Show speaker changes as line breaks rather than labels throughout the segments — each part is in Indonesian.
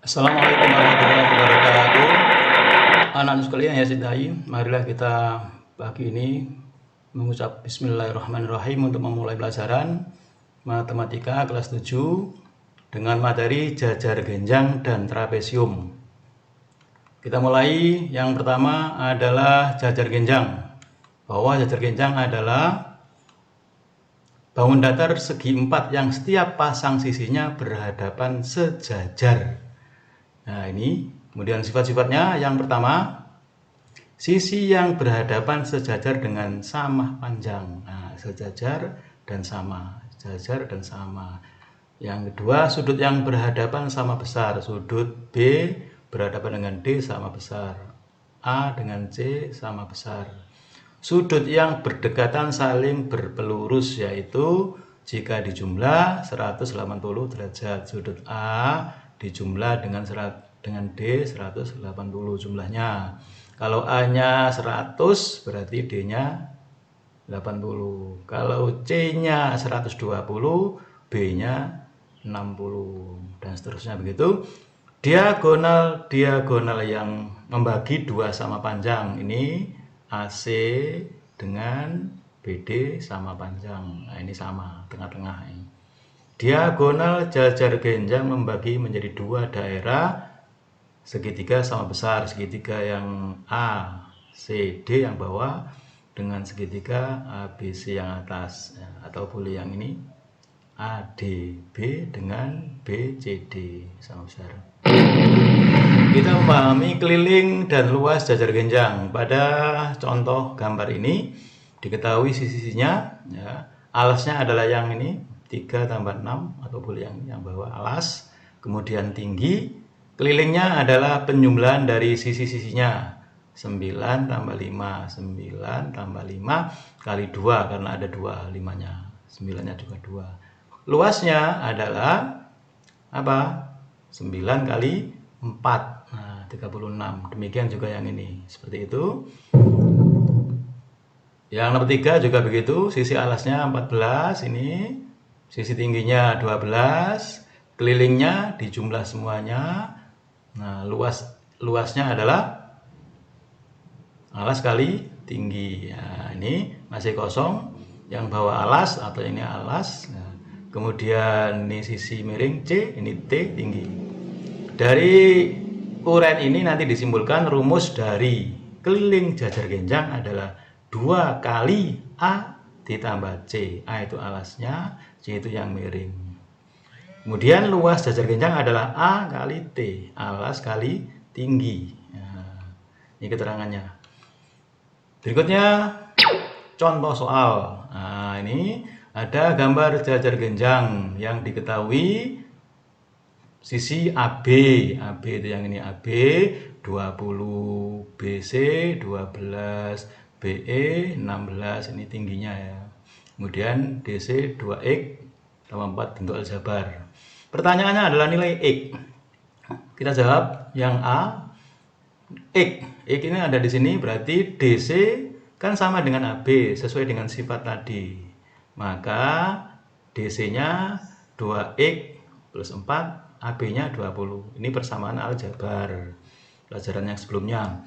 Assalamualaikum warahmatullahi wabarakatuh. Anak-anak sekalian yang saya cintai, marilah kita pagi ini mengucap Bismillahirrahmanirrahim untuk memulai pelajaran Matematika kelas 7 dengan materi jajar genjang dan trapesium. Kita mulai. Yang pertama adalah jajar genjang. Bahwa jajar genjang adalah bangun datar segi 4 yang setiap pasang sisinya berhadapan sejajar. Nah, ini kemudian sifat-sifatnya. Yang pertama, sisi yang berhadapan sejajar dengan sama panjang. Nah, sejajar dan sama, sejajar dan sama. Yang kedua, sudut yang berhadapan sama besar. Sudut B berhadapan dengan D sama besar. A dengan C sama besar. Sudut yang berdekatan saling berpelurus, yaitu jika dijumlah 180 derajat. Sudut A dijumlah dengan D 180 jumlahnya. Kalau A-nya 100 berarti D-nya 80. Kalau C-nya 120, B-nya 60 dan seterusnya begitu. Diagonal yang membagi dua sama panjang. Ini AC dengan BD sama panjang. Nah, ini sama tengah-tengah ini. Diagonal jajar genjang membagi menjadi dua daerah segitiga sama besar. Segitiga yang A, C, D yang bawah dengan segitiga ABC yang atas, ya, atau boleh yang ini ADB dengan BCD sama besar. Kita memahami keliling dan luas jajar genjang. Pada contoh gambar ini diketahui sisi-sisinya, ya. Alasnya adalah yang ini 3 tambah 6 atau boleh yang bawah alas. Kemudian tinggi. Kelilingnya adalah penjumlahan dari sisi-sisinya. 9 tambah 5. 9 tambah 5 kali 2 karena ada 2 5-nya. 9-nya juga 2. Luasnya adalah apa? 9 kali 4. Nah, 36. Demikian juga yang ini. Seperti itu. Yang nomor 3 juga begitu. Sisi alasnya 14 ini. Sisi tingginya 12, kelilingnya dijumlah semuanya. Nah, luasnya adalah alas kali tinggi. Nah, ini masih kosong. Yang bawah alas atau ini alas. Nah, kemudian ini sisi miring C, ini T tinggi. Dari uraian ini nanti disimpulkan rumus dari keliling jajar genjang adalah 2 kali A ditambah C. A itu alasnya, C itu yang miring. Kemudian luas jajar genjang adalah A kali T, alas kali tinggi. Nah, ini keterangannya. Berikutnya contoh soal. Nah, ini ada gambar jajar genjang yang diketahui sisi AB. AB itu yang ini AB 20, BC 12, BE 16, ini tingginya ya. Kemudian DC 2X tambah 4 bentuk aljabar. Pertanyaannya adalah nilai X. Kita jawab yang A. X ini ada di sini, berarti DC kan sama dengan AB sesuai dengan sifat tadi. Maka DC-nya 2X plus 4, AB-nya 20. Ini persamaan aljabar. Pelajaran yang sebelumnya.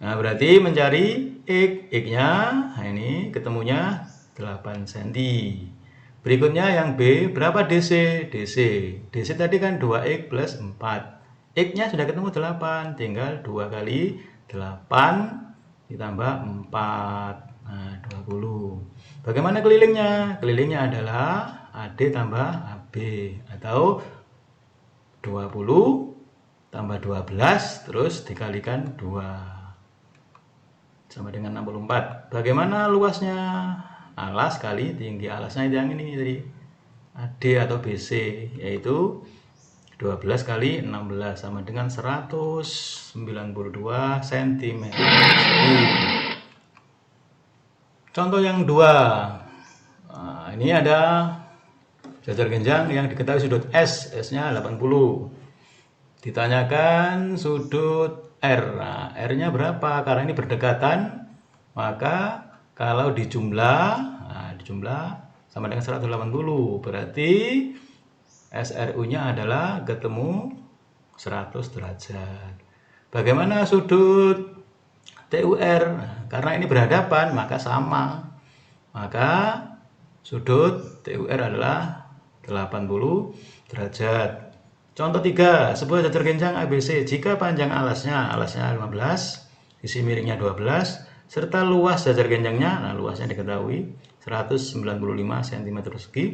Nah, berarti mencari X-nya, nah ini ketemunya 8 cm. Berikutnya yang B, berapa DC? DC tadi kan 2X plus 4. X-nya sudah ketemu 8, tinggal 2 kali 8 ditambah 4. Nah, 20. Bagaimana kelilingnya? Kelilingnya adalah AD tambah AB atau 20 tambah 12 terus dikalikan 2 sama dengan 64. Bagaimana luasnya? Alas kali tinggi. Alasnya itu yang ini tadi, AD atau BC, yaitu 12 kali 16 sama dengan 192 cm. Contoh yang 2. Nah, ini ada jajar genjang yang diketahui sudut S. S-nya 80. Ditanyakan sudut R. Nah, R-nya berapa? Karena ini berdekatan, maka kalau dijumlah sama dengan 180. Berarti SRU-nya adalah ketemu 100 derajat. Bagaimana sudut TUR? Karena ini berhadapan, maka sama. Maka sudut TUR adalah 80 derajat. Contoh 3, sebuah jajar genjang ABC. Jika panjang alasnya 15, sisi miringnya 12, serta luas jajar genjangnya, nah luasnya diketahui 195 cm persegi.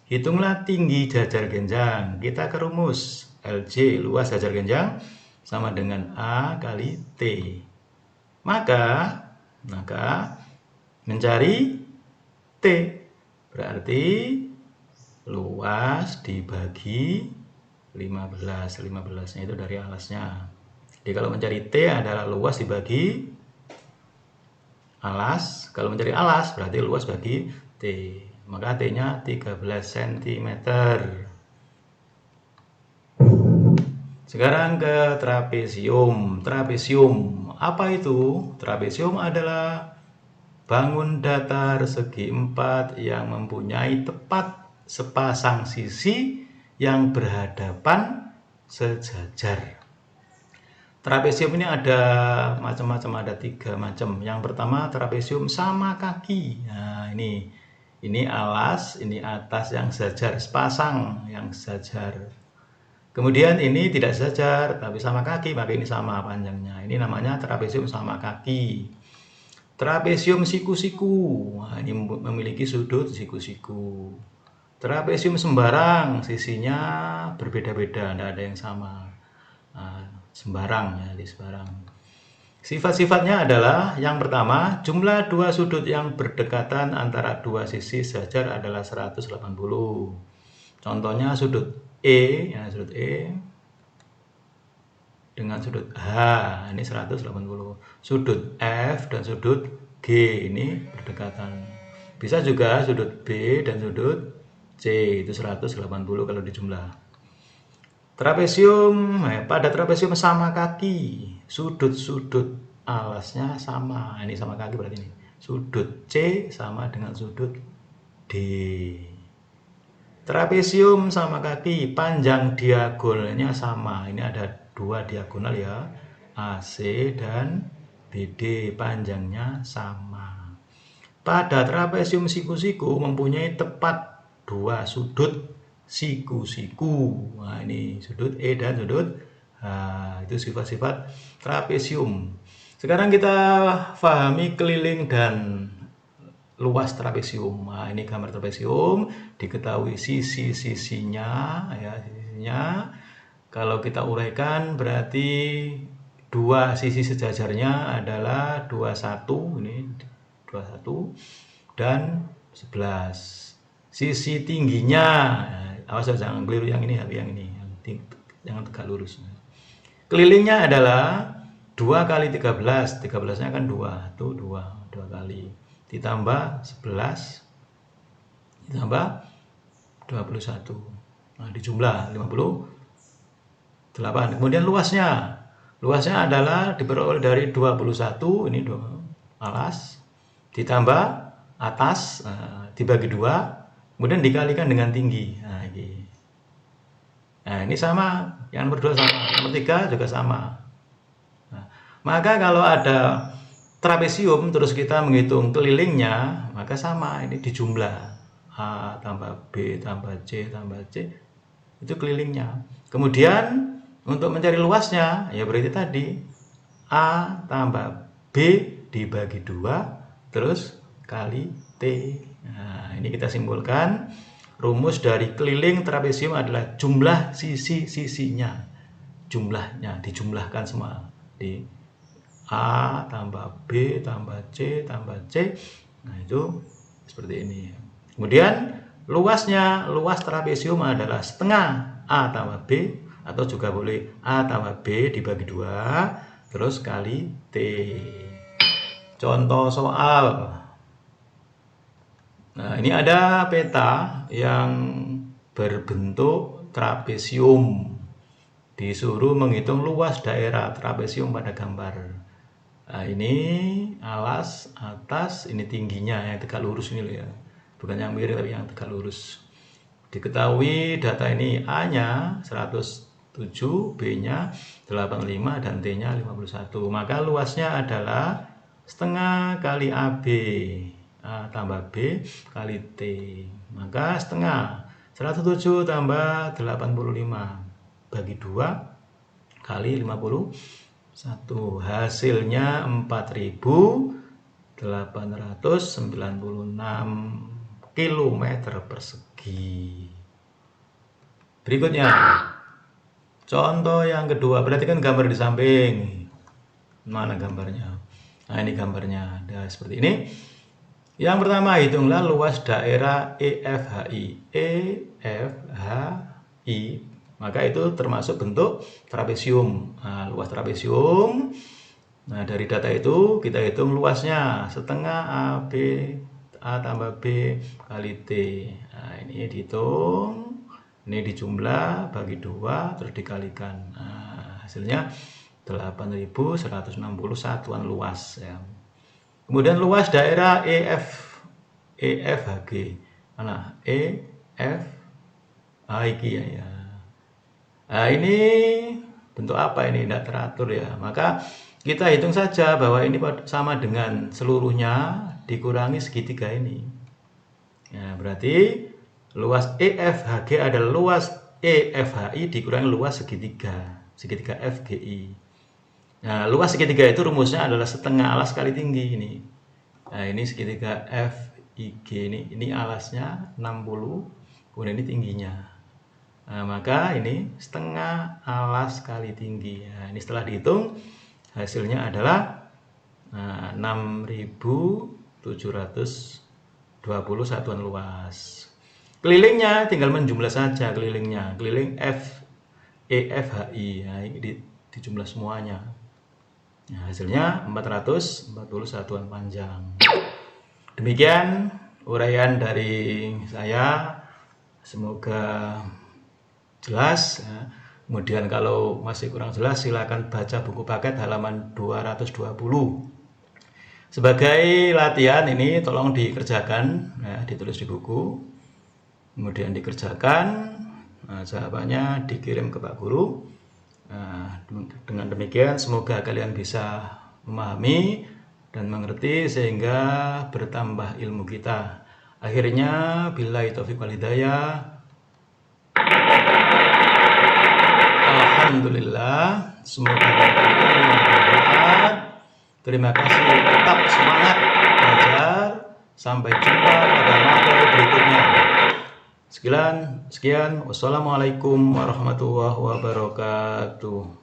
Hitunglah tinggi jajar genjang. Kita ke rumus. LJ, luas jajar genjang, sama dengan A kali T. Maka mencari T berarti luas dibagi 15. 15-nya itu dari alasnya. Jadi kalau mencari T adalah luas dibagi alas. Kalau mencari alas berarti luas bagi T. Maka T-nya 13 cm. Sekarang ke trapesium. Trapesium, apa itu? Trapesium adalah bangun datar segi 4 yang mempunyai tepat sepasang sisi yang berhadapan sejajar. Trapesium ini ada macam-macam, ada 3 macam. Yang pertama trapesium sama kaki. Nah, ini alas, ini atas yang sejajar, sepasang yang sejajar. Kemudian ini tidak sejajar tapi sama kaki, maka ini sama panjangnya. Ini namanya trapesium sama kaki. Trapesium siku-siku, nah, ini memiliki sudut siku-siku. Trapesium sembarang, sisinya berbeda-beda, tidak ada yang sama. Nah, sembarang ya, di sembarang. Sifat-sifatnya adalah yang pertama, jumlah dua sudut yang berdekatan antara dua sisi sejajar adalah 180. Contohnya sudut E, ya, sudut E dengan sudut H, ini 180. Sudut F dan sudut G ini berdekatan. Bisa juga sudut B dan sudut C, itu 180 kalau dijumlah. Trapesium, pada trapesium sama kaki, sudut-sudut alasnya sama. Ini sama kaki berarti ini. Sudut C sama dengan sudut D. Trapesium sama kaki, panjang diagonalnya sama. Ini ada 2 diagonal ya, AC dan BD, panjangnya sama. Pada trapesium siku-siku mempunyai tepat 2 sudut siku-siku. Nah, ini sudut E dan sudut H. Itu sifat-sifat trapesium. Sekarang kita pahami keliling dan luas trapesium. Nah, ini gambar trapesium, diketahui sisi-sisinya ya, sisinya. Kalau kita uraikan berarti dua sisi sejajarnya adalah 21, ini 21 dan 11. Sisi tingginya, awas jangan keliru yang ini, yang jangan tegak lurus. Kelilingnya adalah 2 kali 13, 13-nya kan 2, itu 2 kali. Ditambah 11, ditambah 21. Nah, dijumlah 58. Kemudian luasnya adalah diperoleh dari 21, ini 2 alas, ditambah atas, dibagi 2, kemudian dikalikan dengan tinggi. Nah, ini sama, yang nomor 2 sama, nomor 3 juga sama. Nah, maka kalau ada trapesium terus kita menghitung kelilingnya, maka sama, ini dijumlah A tambah B tambah C tambah C, itu kelilingnya. Kemudian untuk mencari luasnya ya berarti tadi A tambah B dibagi 2 terus kali T. Nah, ini kita simpulkan rumus dari keliling trapesium adalah jumlah sisi-sisinya. Jumlahnya dijumlahkan semua di A tambah B tambah C tambah C. Nah, itu seperti ini. Kemudian luas trapesium adalah setengah A tambah B, atau juga boleh A tambah B dibagi 2 terus kali T. Contoh soal. Nah, ini ada peta yang berbentuk trapesium. Disuruh menghitung luas daerah trapesium pada gambar. Nah, ini alas, atas, ini tingginya yang tegak lurus ini loh ya. Bukan yang miring tapi yang tegak lurus. Diketahui data ini A-nya 170 7, B-nya 85, dan T-nya 51. Maka luasnya adalah setengah kali AB. A tambah B kali T. Maka setengah 107 tambah 85 bagi 2 kali 51. Hasilnya 4.896 km persegi. Berikutnya, contoh yang kedua. Perhatikan gambar di samping. Mana gambarnya? Nah, ini gambarnya. Nah, seperti ini. Yang pertama, hitunglah luas daerah EFHI. EFHI, maka itu termasuk bentuk trapesium. Nah, luas trapesium. Nah, dari data itu kita hitung luasnya setengah AB A tambah B kali T. Nah, ini dihitung. Ini dijumlah bagi 2 terus dikalikan. Nah, hasilnya 8.160 satuan luas ya. Kemudian luas daerah EFHG. Mana? EFHG ya. Nah, ini bentuk apa ini? Tidak teratur ya. Maka kita hitung saja bahwa ini sama dengan seluruhnya dikurangi segitiga ini. Ya, berarti luas EFHG adalah luas EFHI dikurangi luas segitiga FGI. Nah, luas segitiga itu rumusnya adalah setengah alas kali tinggi ini. Nah, ini segitiga FIG ini alasnya 60, kemudian ini tingginya. Nah, maka ini setengah alas kali tinggi. Nah, ini setelah dihitung hasilnya adalah 6.720 satuan luas. Kelilingnya tinggal menjumlah saja kelilingnya. Keliling EFHI. Nah, ini dijumlah semuanya. Nah, hasilnya 440 satuan panjang. Demikian uraian dari saya. Semoga jelas. Kemudian kalau masih kurang jelas silakan baca buku paket halaman 220. Sebagai latihan ini tolong dikerjakan, ya, ditulis di buku. Kemudian dikerjakan, jawabannya dikirim ke Pak Guru. Dengan demikian semoga kalian bisa memahami dan mengerti sehingga bertambah ilmu kita. Akhirnya billahi taufiq wal hidayah. Alhamdulillah, semoga bermanfaat. Terima kasih, tetap semangat belajar. Sampai jumpa pada materi berikutnya. Sekian, wassalamualaikum warahmatullahi wabarakatuh.